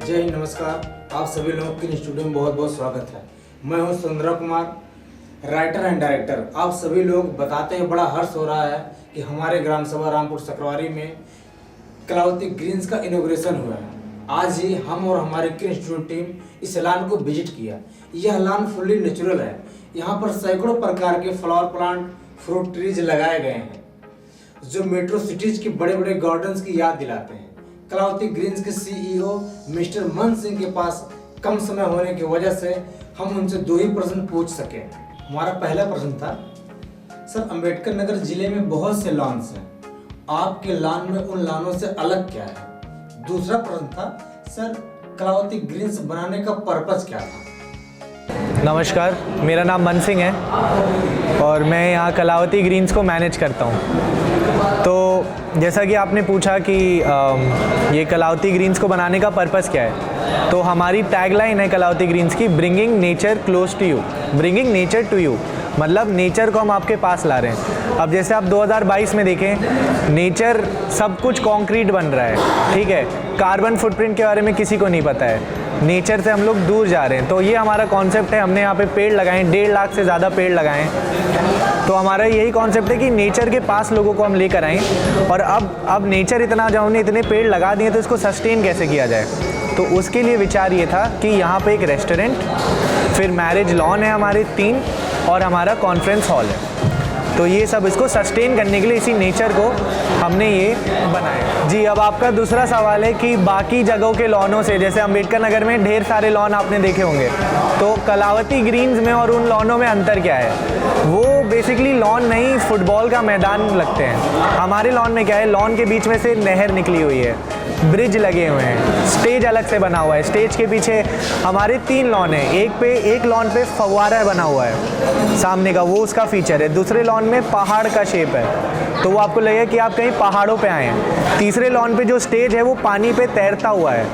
जय हिंद, नमस्कार। आप सभी लोगों के स्टूडियो में बहुत बहुत स्वागत है। मैं हूं सुंदर कुमार, राइटर एंड डायरेक्टर। आप सभी लोग बताते हैं बड़ा हर्ष हो रहा है कि हमारे ग्राम सभा रामपुर सकरवारी में कलावती ग्रीन्स का इनॉग्रेशन हुआ है। आज ही हम और हमारी क्रिन स्टूडियो टीम इस लॉन को विजिट किया। यह लॉन फुल्ली नेचुरल है। यहाँ पर सैकड़ों प्रकार के फ्लावर प्लांट, फ्रूट ट्रीज लगाए गए हैं जो मेट्रो सिटीज के बड़े बड़े गार्डन्स की याद दिलाते हैं। कलावती ग्रीन्स के सीईओ मिस्टर मन सिंह के पास कम समय होने की वजह से हम उनसे 2 ही प्रश्न पूछ सके। हमारा पहला प्रश्न था, सर अंबेडकर नगर जिले में बहुत से लॉन्स हैं, आपके लॉन में उन लॉनों से अलग क्या है? दूसरा प्रश्न था, सर कलावती ग्रीन्स बनाने का पर्पस क्या था? नमस्कार, मेरा नाम मन सिंह है और मैं यहाँ कलावती ग्रीन्स को मैनेज करता हूँ। तो जैसा कि आपने पूछा कि ये कलावती ग्रीन्स को बनाने का पर्पस क्या है, तो हमारी टैगलाइन है कलावती ग्रीन्स की, bringing nature close to you, bringing nature to you, मतलब नेचर को हम आपके पास ला रहे हैं। अब जैसे आप 2022 में देखें, नेचर सब कुछ कंक्रीट बन रहा है, ठीक है, कार्बन फुटप्रिंट के बारे में किसी को नहीं पता है, नेचर से हम लोग दूर जा रहे हैं। तो ये हमारा कॉन्सेप्ट है। हमने यहाँ पे पेड़ लगाए, 1.5 लाख से ज़्यादा पेड़ लगाए। तो हमारा यही कॉन्सेप्ट है कि नेचर के पास लोगों को हम लेकर आएँ। और अब नेचर इतना, जब हमने इतने पेड़ लगा दिए तो इसको सस्टेन कैसे किया जाए, तो उसके लिए विचार ये था कि यहाँ पे एक रेस्टोरेंट, फिर मैरिज लॉन है हमारे 3 और हमारा कॉन्फ्रेंस हॉल है। तो ये सब इसको सस्टेन करने के लिए, इसी नेचर को हमने ये बनाया। जी, अब आपका दूसरा सवाल है कि बाकी जगहों के लॉनों से, जैसे अंबेडकर नगर में ढेर सारे लॉन आपने देखे होंगे, तो कलावती ग्रीन्स में और उन लॉनों में अंतर क्या है? वो बेसिकली लॉन नहीं, फुटबॉल का मैदान लगते हैं। हमारे लॉन में क्या है, लॉन के बीच में से नहर निकली हुई है, ब्रिज लगे हुए हैं, स्टेज अलग से बना हुआ है। स्टेज के पीछे हमारे 3 लॉन हैं। एक लॉन पे फव्वारा बना हुआ है सामने का, वो उसका फीचर है। दूसरे लॉन में पहाड़ का शेप है, तो वो आपको लगेगा कि आप कहीं पहाड़ों पे आए हैं। तीसरे लॉन पे जो स्टेज है वो पानी पे तैरता हुआ है।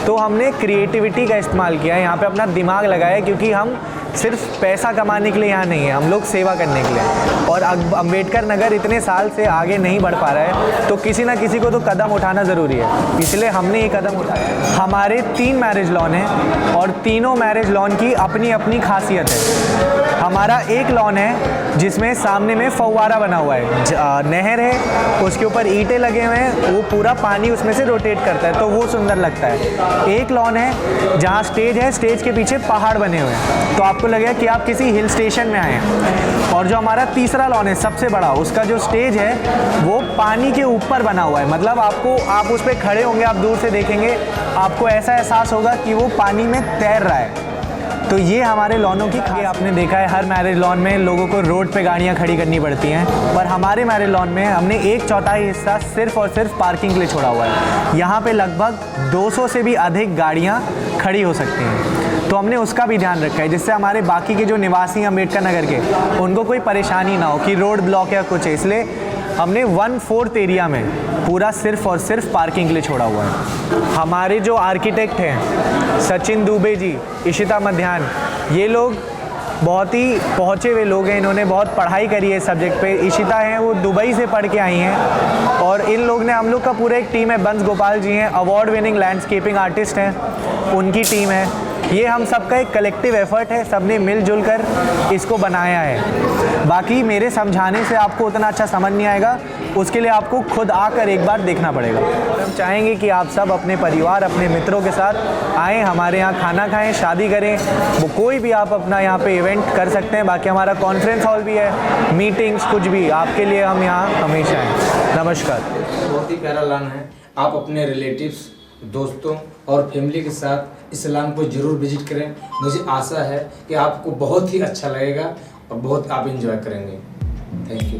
तो हमने क्रिएटिविटी का इस्तेमाल किया है, यहाँ पे अपना दिमाग लगाया, क्योंकि हम सिर्फ पैसा कमाने के लिए यहाँ नहीं है, हम लोग सेवा करने के लिए। और अंबेडकर नगर इतने साल से आगे नहीं बढ़ पा रहा है, तो किसी ना किसी को तो कदम उठाना ज़रूरी है, इसलिए हमने ये कदम उठाया। हमारे 3 मैरिज लॉन हैं और तीनों मैरिज लॉन की अपनी अपनी खासियत है। हमारा एक लॉन है जिसमें सामने में फव्वारा बना हुआ है, नहर है, उसके ऊपर ईंटें लगे हुए हैं, वो पूरा पानी उसमें से रोटेट करता है, तो वो सुंदर लगता है। एक लॉन है जहाँ स्टेज है, स्टेज के पीछे पहाड़ बने हुए हैं, तो आपको लगेगा कि आप किसी हिल स्टेशन में आए हैं। और जो हमारा तीसरा लॉन है सबसे बड़ा, उसका जो स्टेज है वो पानी के ऊपर बना हुआ है, मतलब आप उस पर खड़े होंगे, आप दूर से देखेंगे, आपको ऐसा एहसास होगा कि वो पानी में तैर रहा है। तो ये हमारे लॉनों की खासियत। आपने देखा है हर मैरिज लॉन में लोगों को रोड पे गाड़ियाँ खड़ी करनी पड़ती हैं, पर हमारे मैरिज लॉन में हमने 1/4 हिस्सा सिर्फ और सिर्फ पार्किंग के लिए छोड़ा हुआ है। यहाँ पे लगभग 200 से भी अधिक गाड़ियाँ खड़ी हो सकती हैं, तो हमने उसका भी ध्यान रखा है, जिससे हमारे बाकी के जो निवासी अम्बेडकर नगर के, उनको कोई परेशानी ना हो कि रोड ब्लॉक या कुछ है। इसलिए हमने 1/4 एरिया में पूरा सिर्फ और सिर्फ पार्किंग के लिए छोड़ा हुआ है। हमारे जो आर्किटेक्ट हैं सचिन दुबे जी, इशिता मध्यान, ये लोग बहुत ही पहुँचे हुए लोग हैं, इन्होंने बहुत पढ़ाई करी है इस सब्जेक्ट पे। इशिता हैं, वो दुबई से पढ़ के आई हैं, और इन लोग ने, हम लोग का पूरा एक टीम है, बंस गोपाल जी हैं, अवार्ड विनिंग लैंडस्केपिंग आर्टिस्ट हैं, उनकी टीम है। ये हम सबका एक कलेक्टिव एफर्ट है, सबने मिलजुल कर इसको बनाया है। बाकी मेरे समझाने से आपको उतना अच्छा समझ नहीं आएगा, उसके लिए आपको खुद आकर एक बार देखना पड़ेगा। हम चाहेंगे कि आप सब अपने परिवार, अपने मित्रों के साथ आएँ, हमारे यहाँ खाना खाएं, शादी करें, वो कोई भी आप अपना यहाँ पे इवेंट कर सकते हैं। बाकी हमारा कॉन्फ्रेंस हॉल भी है, मीटिंग्स, कुछ भी आपके लिए हम यहाँ हमेशा हैं। नमस्कार। बहुत ही प्यारा लॉन है। आप अपने रिलेटिव्स, दोस्तों और फैमिली के साथ इस लॉन को जरूर विजिट करें। मुझे आशा है कि आपको बहुत ही अच्छा लगेगा और बहुत आप एंजॉय करेंगे। Thank you.